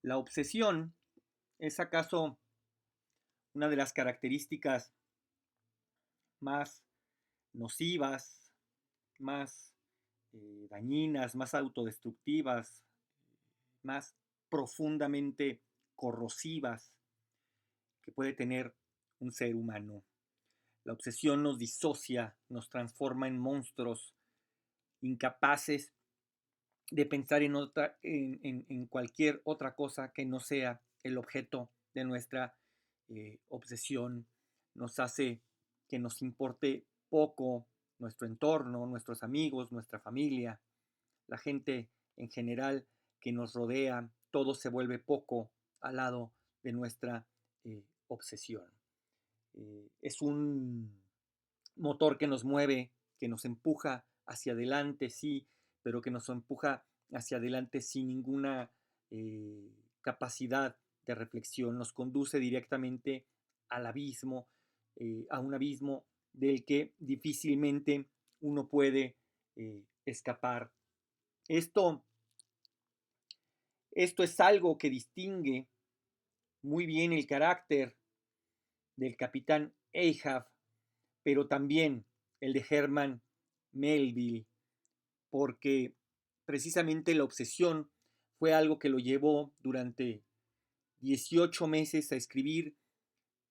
La obsesión es acaso una de las características más nocivas, más dañinas, más autodestructivas, más profundamente corrosivas que puede tener un ser humano. La obsesión nos disocia, nos transforma en monstruos incapaces de pensar en cualquier otra cosa que no sea el objeto de nuestra obsesión. Nos hace que nos importe poco nuestro entorno, nuestros amigos, nuestra familia, la gente en general que nos rodea. Todo se vuelve poco al lado de nuestra obsesión. Es un motor que nos mueve, que nos empuja hacia adelante, sí, pero que nos empuja hacia adelante sin ninguna capacidad de reflexión, nos conduce directamente al abismo, a un abismo del que difícilmente uno puede escapar. Esto, esto es algo que distingue muy bien el carácter del capitán Ahab, pero también el de Herman Melville, porque precisamente la obsesión fue algo que lo llevó durante 18 meses a escribir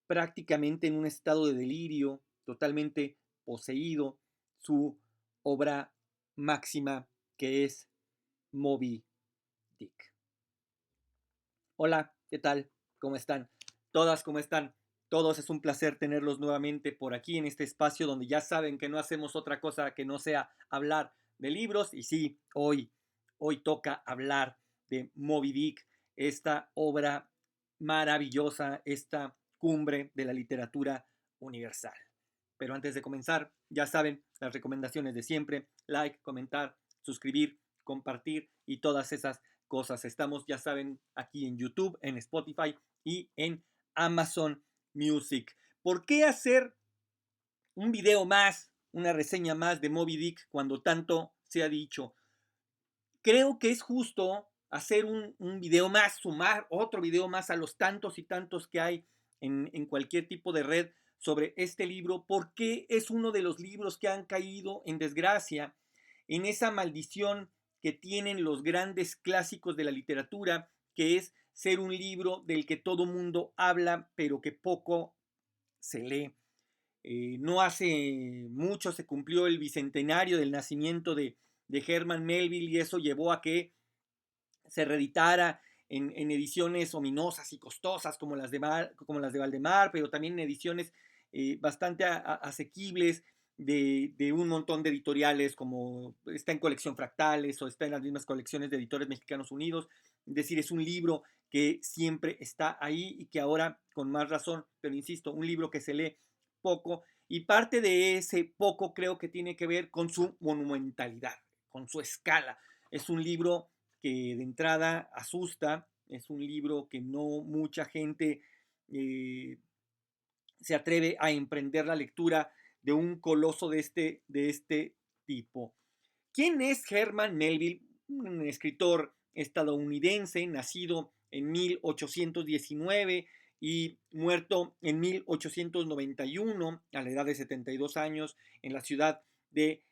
prácticamente en un estado de delirio, totalmente poseído, su obra máxima que es Moby Dick. Hola, ¿qué tal? ¿Cómo están? Todas, ¿cómo están? Todos, es un placer tenerlos nuevamente por aquí en este espacio donde ya saben que no hacemos otra cosa que no sea hablar de libros. Y sí, hoy toca hablar de Moby Dick, esta obra maravillosa, esta cumbre de la literatura universal. Pero antes de comenzar, ya saben las recomendaciones de siempre: like, comentar, suscribir, compartir y todas esas cosas. Estamos, ya saben, aquí en YouTube, en Spotify y en Amazon Music. ¿Por qué hacer un video más, una reseña más de Moby Dick cuando tanto se ha dicho? Creo que es justo hacer un video más, sumar otro video más a los tantos y tantos que hay en cualquier tipo de red sobre este libro, porque es uno de los libros que han caído en desgracia, en esa maldición que tienen los grandes clásicos de la literatura, que es ser un libro del que todo mundo habla, pero que poco se lee. No hace mucho se cumplió el bicentenario del nacimiento de Herman Melville, y eso llevó a que se reeditara en ediciones ominosas y costosas como como las de Valdemar, pero también en ediciones bastante asequibles de un montón de editoriales, como está en Colección Fractales o está en las mismas colecciones de Editores Mexicanos Unidos. Es decir, es un libro que siempre está ahí y que ahora con más razón, pero insisto, un libro que se lee poco, y parte de ese poco creo que tiene que ver con su monumentalidad, con su escala. Es un libro que de entrada asusta, es un libro que no mucha gente eh, se atreve a emprender la lectura de un coloso de este tipo. ¿Quién es Herman Melville? Un escritor estadounidense nacido en 1819 y muerto en 1891 a la edad de 72 años en la ciudad de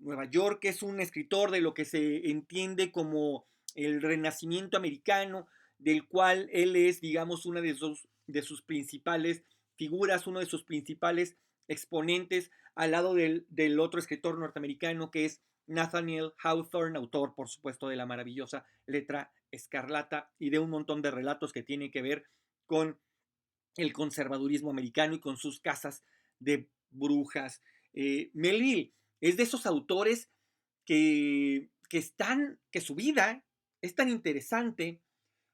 Nueva York. Es un escritor de lo que se entiende como el Renacimiento americano, del cual él es, digamos, una de sus principales figuras, uno de sus principales exponentes, al lado del otro escritor norteamericano que es Nathaniel Hawthorne, autor, por supuesto, de la maravillosa Letra Escarlata y de un montón de relatos que tienen que ver con el conservadurismo americano y con sus casas de brujas. Melville es de esos autores que su vida es tan interesante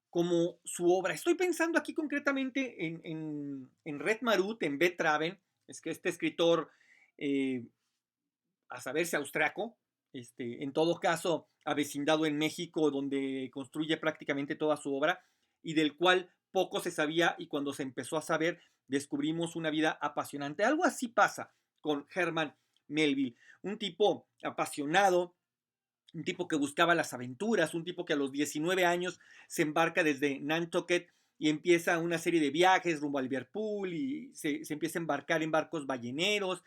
como su obra. Estoy pensando aquí concretamente en Red Marut, en Beth Traven, es que este escritor, eh, a saberse austriaco, en todo caso avecindado en México, donde construye prácticamente toda su obra y del cual poco se sabía, y cuando se empezó a saber descubrimos una vida apasionante. Algo así pasa con Herman Melville, un tipo apasionado un tipo que buscaba las aventuras, un tipo que a los 19 años se embarca desde Nantucket y empieza una serie de viajes rumbo a Liverpool y se empieza a embarcar en barcos balleneros,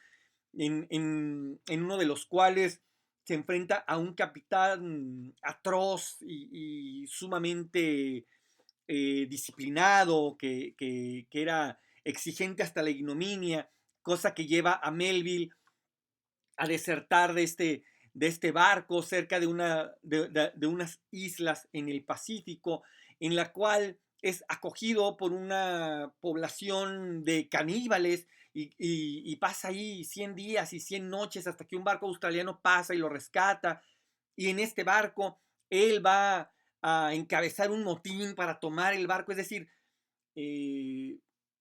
en uno de los cuales se enfrenta a un capitán atroz y sumamente disciplinado, que era exigente hasta la ignominia, cosa que lleva a Melville a desertar de este barco cerca de unas islas en el Pacífico, en la cual es acogido por una población de caníbales y pasa ahí 100 días y 100 noches hasta que un barco australiano pasa y lo rescata. Y en este barco él va a encabezar un motín para tomar el barco. Es decir, eh,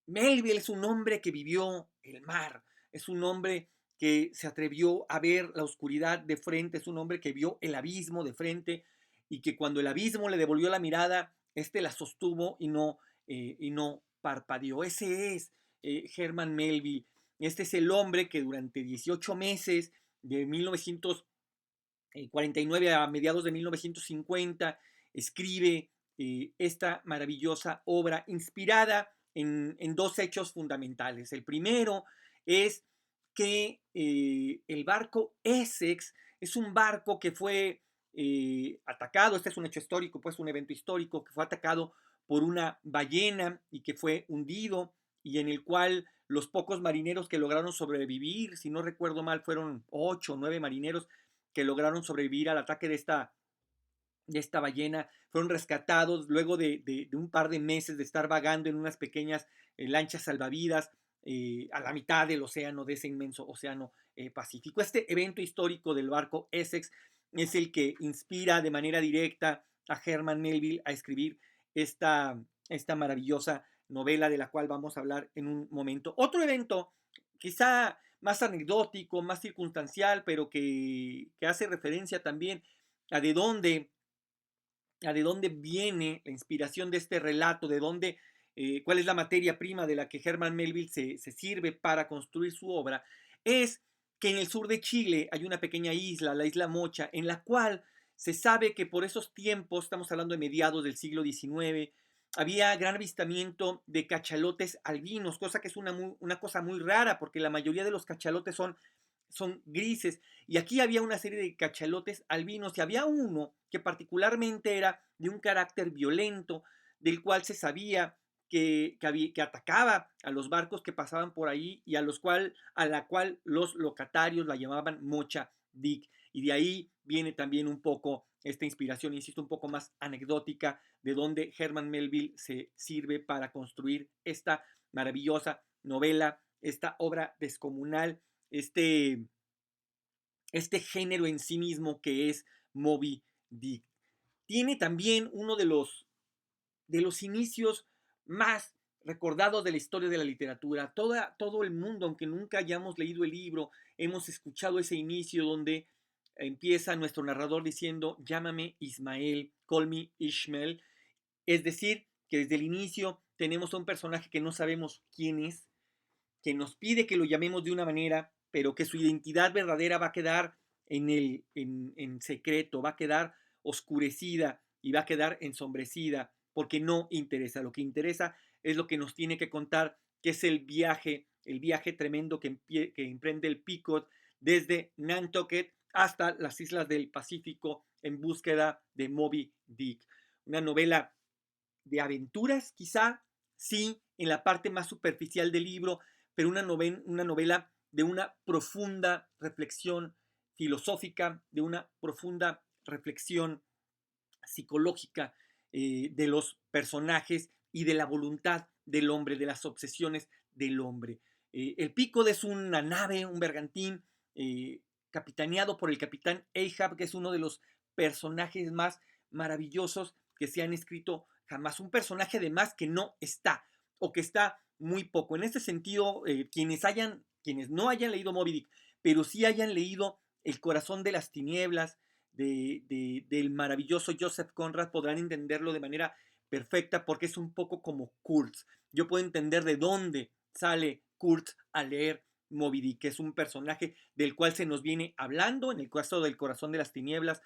Melville es un hombre que vivió el mar, es un hombre que se atrevió a ver la oscuridad de frente, es un hombre que vio el abismo de frente y que cuando el abismo le devolvió la mirada, este la sostuvo y no parpadeó. Ese es Herman Melville. Este es el hombre que durante 18 meses de 1949 a mediados de 1950 escribe esta maravillosa obra inspirada en dos hechos fundamentales. El primero es que el barco Essex es un barco que fue atacado, este es un hecho histórico, pues un evento histórico, que fue atacado por una ballena y que fue hundido y en el cual los pocos marineros que lograron sobrevivir, si no recuerdo mal, fueron 8 o 9 marineros que lograron sobrevivir al ataque de esta ballena, fueron rescatados luego de un par de meses de estar vagando en unas pequeñas lanchas salvavidas a la mitad del océano, de ese inmenso océano Pacífico. Este evento histórico del barco Essex es el que inspira de manera directa a Herman Melville a escribir esta maravillosa novela de la cual vamos a hablar en un momento. Otro evento, quizá más anecdótico, más circunstancial, pero que hace referencia también a de dónde viene la inspiración de este relato, de dónde, cuál es la materia prima de la que Herman Melville se sirve para construir su obra, es que en el sur de Chile hay una pequeña isla, la isla Mocha, en la cual se sabe que por esos tiempos, estamos hablando de mediados del siglo XIX, había gran avistamiento de cachalotes albinos, cosa que es una cosa muy rara, porque la mayoría de los cachalotes son grises. Y aquí había una serie de cachalotes albinos y había uno que particularmente era de un carácter violento, del cual se sabía que atacaba a los barcos que pasaban por ahí y a la cual los locatarios la llamaban Mocha Dick. Y de ahí viene también un poco esta inspiración, insisto, un poco más anecdótica, de donde Herman Melville se sirve para construir esta maravillosa novela, esta obra descomunal, este, este género en sí mismo que es Moby Dick. Tiene también uno de los inicios más recordados de la historia de la literatura. Todo el mundo, aunque nunca hayamos leído el libro, hemos escuchado ese inicio donde empieza nuestro narrador diciendo, llámame Ismael, call me Ishmael. Es decir, que desde el inicio tenemos a un personaje que no sabemos quién es, que nos pide que lo llamemos de una manera, pero que su identidad verdadera va a quedar en secreto, va a quedar oscurecida y va a quedar ensombrecida, porque no interesa. Lo que interesa es lo que nos tiene que contar, que es el viaje tremendo que emprende el Pequod desde Nantucket hasta las islas del Pacífico en búsqueda de Moby Dick. Una novela de aventuras, quizá, sí, en la parte más superficial del libro, pero una novela de una profunda reflexión filosófica, de una profunda reflexión psicológica de los personajes y de la voluntad del hombre, de las obsesiones del hombre. El Pequod es una nave, un bergantín, capitaneado por el capitán Ahab, que es uno de los personajes más maravillosos que se han escrito jamás. Un personaje además que no está, o que está muy poco. En este sentido, quienes no hayan leído Moby Dick, pero sí hayan leído El corazón de las tinieblas, del maravilloso Joseph Conrad, podrán entenderlo de manera perfecta porque es un poco como Kurtz. Yo puedo entender de dónde sale Kurtz a leer Moby Dick, que es un personaje del cual se nos viene hablando en el caso del corazón de las tinieblas,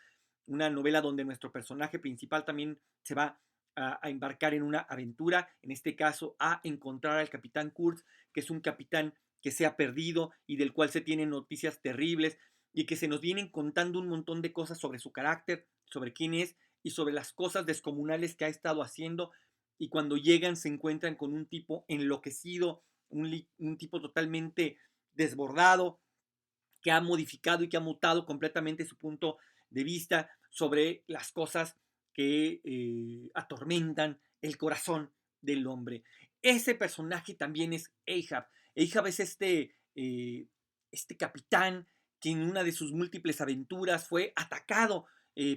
una novela donde nuestro personaje principal también se va a embarcar en una aventura, en este caso a encontrar al capitán Kurtz, que es un capitán que se ha perdido y del cual se tienen noticias terribles y que se nos vienen contando un montón de cosas sobre su carácter, sobre quién es y sobre las cosas descomunales que ha estado haciendo, y cuando llegan se encuentran con un tipo enloquecido, un tipo totalmente desbordado, que ha modificado y que ha mutado completamente su punto de vista sobre las cosas que atormentan el corazón del hombre. Ese personaje también es Ahab. Ahab es este capitán que en una de sus múltiples aventuras fue atacado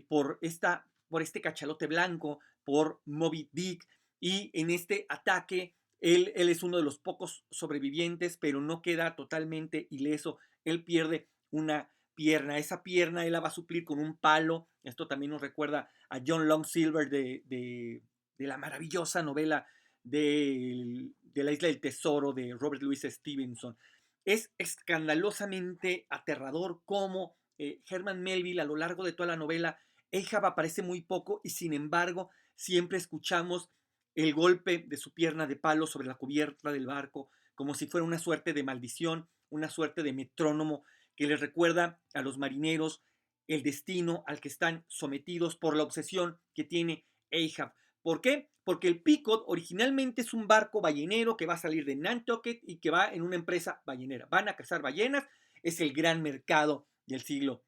por este cachalote blanco, por Moby Dick, y en este ataque él es uno de los pocos sobrevivientes, pero no queda totalmente ileso. Él pierde una pierna. Esa pierna él la va a suplir con un palo. Esto también nos recuerda a John Long Silver de la maravillosa novela de la Isla del Tesoro de Robert Louis Stevenson. Es escandalosamente aterrador cómo Herman Melville a lo largo de toda la novela, Ahab aparece muy poco y sin embargo siempre escuchamos el golpe de su pierna de palo sobre la cubierta del barco, como si fuera una suerte de maldición, una suerte de metrónomo que les recuerda a los marineros el destino al que están sometidos por la obsesión que tiene Ahab. ¿Por qué? Porque el Pequod originalmente es un barco ballenero que va a salir de Nantucket y que va en una empresa ballenera. Van a cazar ballenas, es el gran mercado del siglo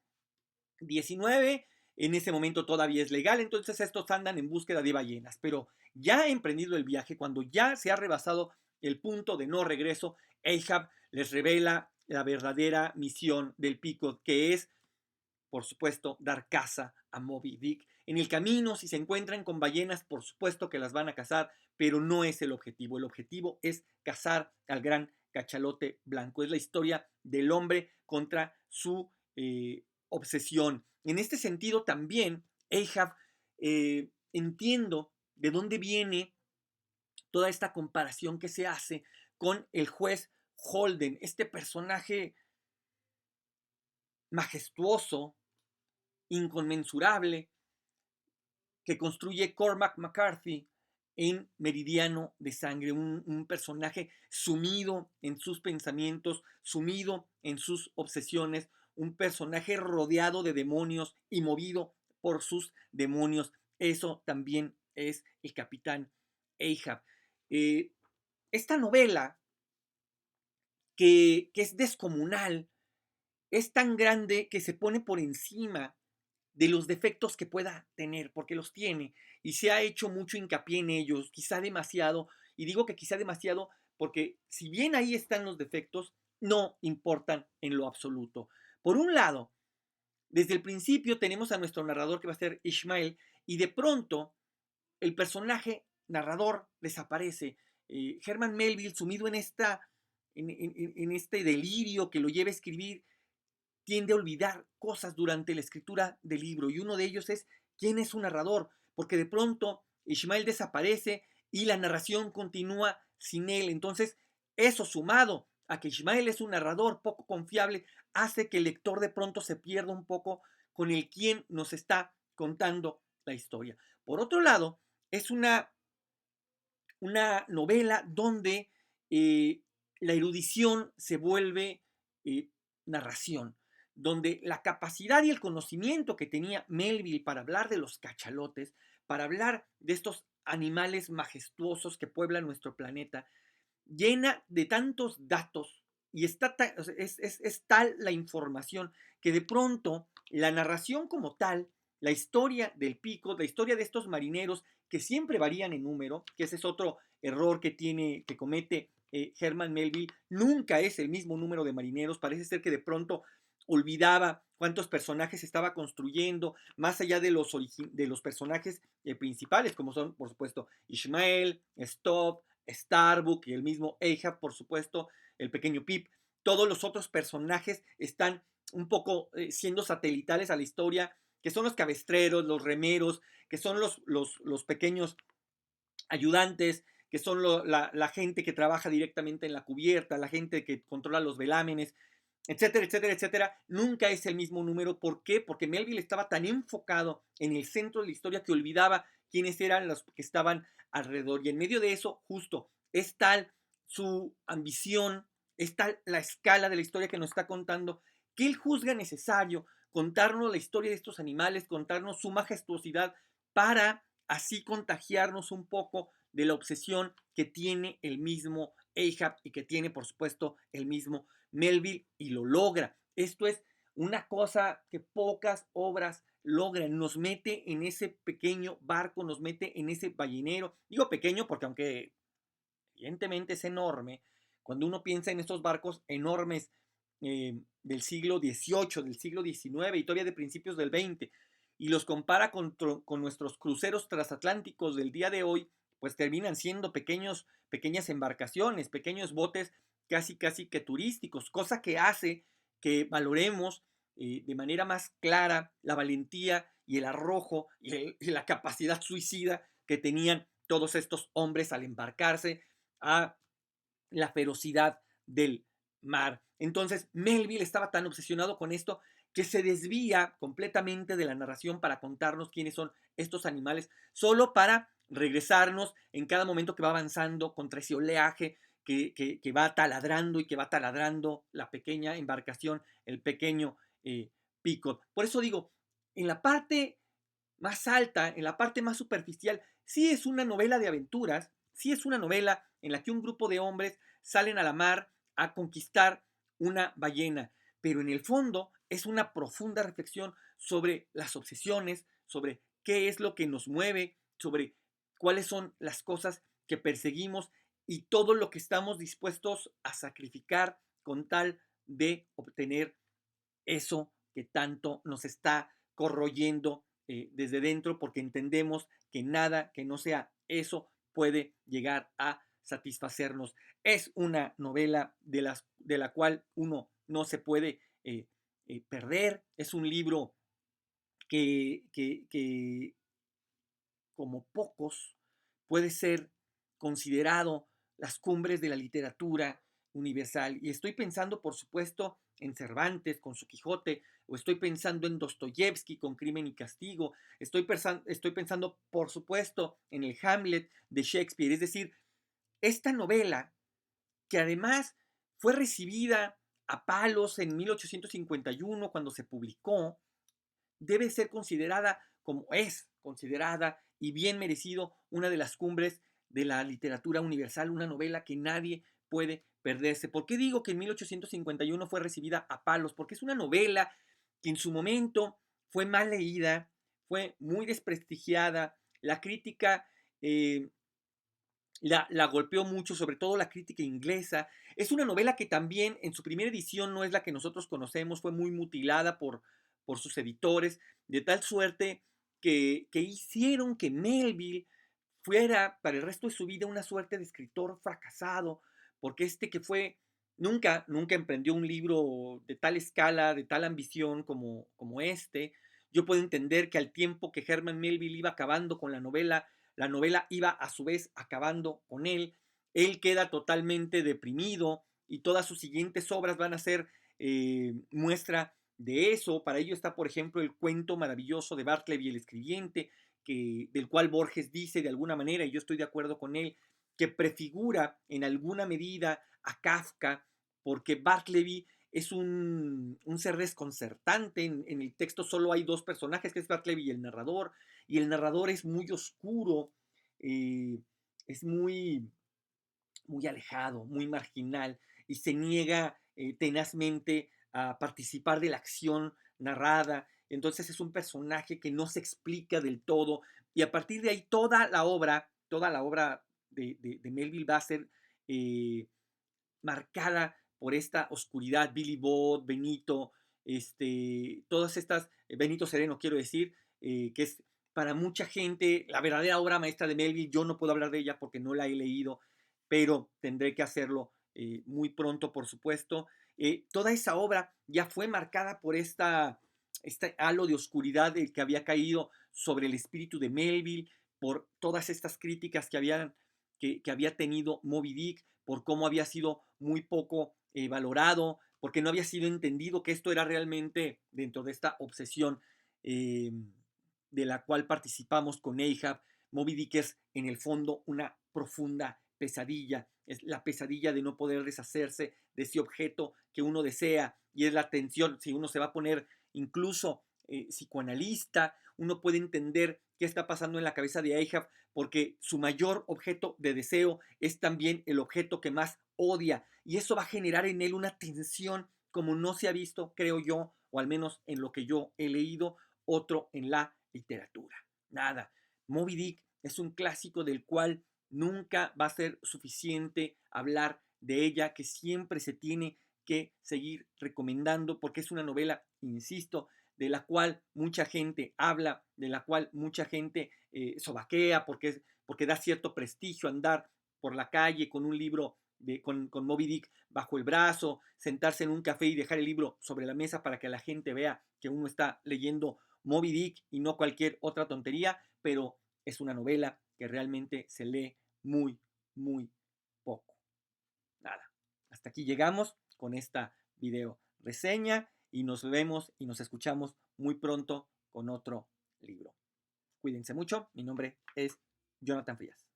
XIX. En ese momento todavía es legal, entonces estos andan en búsqueda de ballenas, pero ya emprendido el viaje, cuando ya se ha rebasado el punto de no regreso, Ahab les revela la verdadera misión del Pequod, que es, por supuesto, dar caza a Moby Dick. En el camino, si se encuentran con ballenas, por supuesto que las van a cazar, pero no es el objetivo. El objetivo es cazar al gran cachalote blanco. Es la historia del hombre contra su obsesión. En este sentido, también, Ahab, entiendo de dónde viene toda esta comparación que se hace con el juez Holden, este personaje majestuoso, inconmensurable, que construye Cormac McCarthy en Meridiano de Sangre, un personaje sumido en sus pensamientos, sumido en sus obsesiones, un personaje rodeado de demonios y movido por sus demonios. Eso también es el capitán Ahab. Eh, esta novela, que es descomunal, es tan grande que se pone por encima de los defectos que pueda tener, porque los tiene, y se ha hecho mucho hincapié en ellos, quizá demasiado, y digo que quizá demasiado porque si bien ahí están los defectos, no importan en lo absoluto. Por un lado, desde el principio tenemos a nuestro narrador que va a ser Ishmael, y de pronto el personaje narrador desaparece. Herman Melville, sumido en este delirio que lo lleva a escribir, tiende a olvidar cosas durante la escritura del libro, y uno de ellos es quién es su narrador, porque de pronto Ishmael desaparece y la narración continúa sin él. Entonces, eso sumado a que Ishmael es un narrador poco confiable, hace que el lector de pronto se pierda un poco con el quién nos está contando la historia. Por otro lado, es una novela donde la erudición se vuelve narración, donde la capacidad y el conocimiento que tenía Melville para hablar de los cachalotes, para hablar de estos animales majestuosos que pueblan nuestro planeta, llena de tantos datos y es tal la información que de pronto la narración como tal, la historia del pico, la historia de estos marineros que siempre varían en número, que ese es otro error que comete Herman Melville, nunca es el mismo número de marineros, parece ser que de pronto olvidaba cuántos personajes estaba construyendo, más allá de los personajes principales, como son, por supuesto, Ishmael, Stop, Starbuck y el mismo Ahab, por supuesto, el pequeño Pip. Todos los otros personajes están un poco siendo satelitales a la historia, que son los cabestreros, los remeros, que son los pequeños ayudantes, que son la gente que trabaja directamente en la cubierta, la gente que controla los velámenes. etcétera, etcétera, etcétera, nunca es el mismo número. ¿Por qué? Porque Melville estaba tan enfocado en el centro de la historia que olvidaba quiénes eran los que estaban alrededor. Y en medio de eso, justo, es tal su ambición, es tal la escala de la historia que nos está contando, que él juzga necesario contarnos la historia de estos animales, contarnos su majestuosidad, para así contagiarnos un poco de la obsesión que tiene el mismo Ahab y que tiene, por supuesto, el mismo Melville, y lo logra. Esto es una cosa que pocas obras logran. Nos mete en ese pequeño barco, nos mete en ese ballenero. Digo pequeño porque aunque evidentemente es enorme, cuando uno piensa en estos barcos enormes del siglo XVIII, del siglo XIX y todavía de principios del XX, y los compara con nuestros cruceros transatlánticos del día de hoy, pues terminan siendo pequeñas embarcaciones, pequeños botes casi que turísticos, cosa que hace que valoremos de manera más clara la valentía y el arrojo y la capacidad suicida que tenían todos estos hombres al embarcarse a la ferocidad del mar. Entonces, Melville estaba tan obsesionado con esto que se desvía completamente de la narración para contarnos quiénes son estos animales, solo para regresarnos en cada momento que va avanzando contra ese oleaje que va taladrando y que va taladrando la pequeña embarcación, el pequeño pico. Por eso digo, en la parte más alta, en la parte más superficial, sí es una novela de aventuras, sí es una novela en la que un grupo de hombres salen a la mar a conquistar una ballena, pero en el fondo es una profunda reflexión sobre las obsesiones, sobre qué es lo que nos mueve, sobre cuáles son las cosas que perseguimos y todo lo que estamos dispuestos a sacrificar con tal de obtener eso que tanto nos está corroyendo desde dentro, porque entendemos que nada que no sea eso puede llegar a satisfacernos. Es una novela de la cual uno no se puede perder. Es un libro que como pocos, puede ser considerado las cumbres de la literatura universal. Y estoy pensando, por supuesto, en Cervantes con su Quijote, o estoy pensando en Dostoyevsky con Crimen y Castigo, estoy pensando, por supuesto, en el Hamlet de Shakespeare. Es decir, esta novela, que además fue recibida a palos en 1851 cuando se publicó, debe ser considerada, como es considerada y bien merecido, una de las cumbres de la literatura universal, una novela que nadie puede perderse. ¿Por qué digo que en 1851 fue recibida a palos? Porque es una novela que en su momento fue mal leída, fue muy desprestigiada, la crítica la golpeó mucho, sobre todo la crítica inglesa. Es una novela que también en su primera edición no es la que nosotros conocemos, fue muy mutilada por sus editores, de tal suerte que hicieron que Melville fuera para el resto de su vida una suerte de escritor fracasado, porque que fue, nunca emprendió un libro de tal escala, de tal ambición como este. Yo puedo entender que al tiempo que Herman Melville iba acabando con la novela iba a su vez acabando con él. Él queda totalmente deprimido y todas sus siguientes obras van a ser muestra de eso. Para ello está, por ejemplo, el cuento maravilloso de Bartleby el escribiente, del cual Borges dice de alguna manera, y yo estoy de acuerdo con él, que prefigura en alguna medida a Kafka, porque Bartleby es un ser desconcertante. En el texto solo hay dos personajes, que es Bartleby y el narrador es muy oscuro, es muy alejado, muy marginal, y se niega tenazmente a participar de la acción narrada. Entonces es un personaje que no se explica del todo, y a partir de ahí toda la obra de Melville va a ser eh, marcada por esta oscuridad. Billy Boyd, Benito, todas estas, Benito Sereno quiero decir, que es para mucha gente la verdadera obra maestra de Melville. Yo no puedo hablar de ella porque no la he leído, pero tendré que hacerlo muy pronto, por supuesto. Toda esa obra ya fue marcada por este halo de oscuridad que había caído sobre el espíritu de Melville, por todas estas críticas que había tenido Moby Dick, por cómo había sido muy poco valorado, porque no había sido entendido que esto era realmente dentro de esta obsesión eh, de la cual participamos con Ahab. Moby Dick es en el fondo una profunda pesadilla, es la pesadilla de no poder deshacerse de ese objeto que uno desea, y es la tensión. Si uno se va a poner incluso psicoanalista, uno puede entender qué está pasando en la cabeza de Ahab, porque su mayor objeto de deseo es también el objeto que más odia, y eso va a generar en él una tensión como no se ha visto, creo yo, o al menos en lo que yo he leído, otro en la literatura. Nada, Moby Dick es un clásico del cual nunca va a ser suficiente hablar de ella, que siempre se tiene que seguir recomendando, porque es una novela, insisto, de la cual mucha gente habla, de la cual mucha gente sobaquea, porque da cierto prestigio andar por la calle con un libro con Moby Dick bajo el brazo, sentarse en un café y dejar el libro sobre la mesa para que la gente vea que uno está leyendo Moby Dick y no cualquier otra tontería, pero es una novela que realmente se lee muy, muy poco. Nada, hasta aquí llegamos con esta video reseña y nos vemos y nos escuchamos muy pronto con otro libro. Cuídense mucho, mi nombre es Jonathan Frías.